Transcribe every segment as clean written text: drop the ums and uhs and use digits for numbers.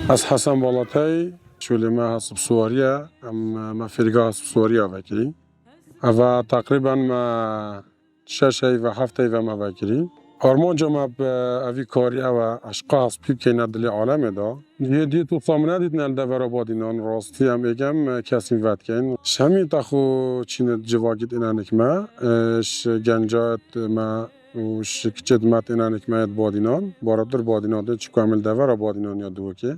از حسن بالاتای شولی ما هست بسواریا ما فرقه هست بسواریا وکری و تقریبا ما 6 و 7 و ما وکری آرمان جمع اوی کاری و اشخاص پیب که ندلی عالم دا یه دی تو سامنه دید نلده ورابادینان راستی هم ایگم کسی وقت کن شمی تخو چین جواگید اینانک ما گنجات ما و خدمت اینانک ما بادینان بارابتر بادینان ده چی کامل ده ورابادینان یا دو که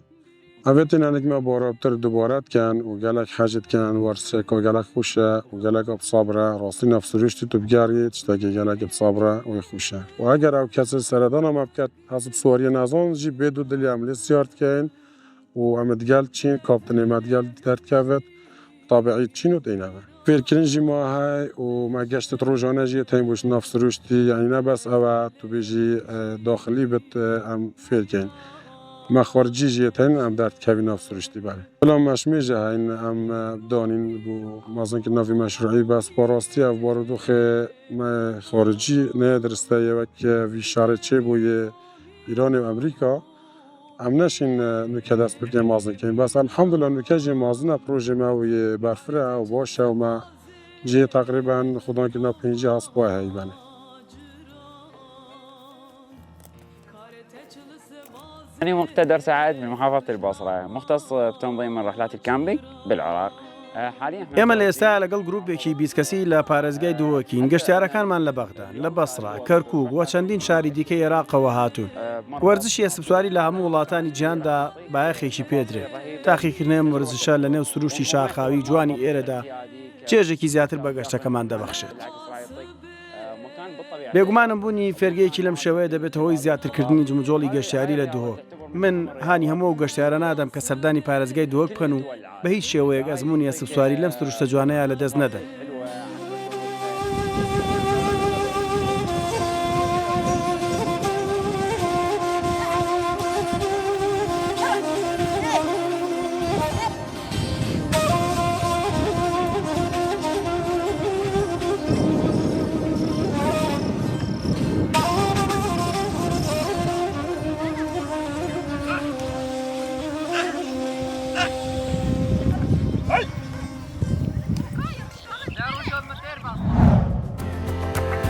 اوت اینانک ما بارابتر دوبارت کن و گلک حجت کن ورسک و گلک خوشه و گلک اب صبره راستی نفس رشتی تو بگیرید چتاگی گلک اب صبره و خوشه و اگر او کسی سردان هم بکت حسب سواری نزان جی بدو دلی عملی سیارت کن و امدگل چین کاپتن امدگل درد کهوت طابعی چین و دینه فکرین جی ما های و ما گشت روزانه جی تیم باش نفس رشتی یعنی نه بس او تو بیجی داخلی بت ام فکرین ما خارجی جیتن ام درد کبی نفس رشتی بله. ولی مش میشه این ام دانین بو مثلا که نوی مشروعی بس پاراستی او باردو خه ما خارجی نه درسته یه وقت وی شرچه بوی ایران و امریکا ام نشین نکه دست بکنیم مازن کنیم بس الحمدلله نکه جی مازن پروژه ما وی برفره و باشه و ما جی تقریبا خدا که نا 50 هست پای هی بله. أنا مقتدر سعد من محافظة البصرة مختص بتنظيم الرحلات الكامبينج بالعراق. ئێمە لە ئێستا لەگەڵ گروپێکی 20 کەسی لە پارێزگای دووەکین گەشتیارەکانمان لە بەغدا لە بەسڕا کەرکووک بۆ چەندین شاری دیکەی عێراقەوە هاتوون وەرزشی ئەسپسواری لە هەموو وڵاتانی جیهاندا بایەخێکی پێدرێت تاقیکردنەوەم وەرزشە لە نێو سروشتی شاخاوی جوانی ئێرەدا چێژێکی زیاتر بە گەشتەکەمان دەبەخشێت بێگومانم بوونی فێرگەیەکی لەم شێوەیە دەبێت هۆی زیاترکردنی جمجۆڵی گەشتیاری لە دووە من هانی هەموو گەشتیارە نادەم کە سەردانی پارێزگای دووەک بکەن و بە هیچ شێوەیەک ئەزمموی ئەسپسواری لەم سروشتە جوانەیە لەدەست نەدەن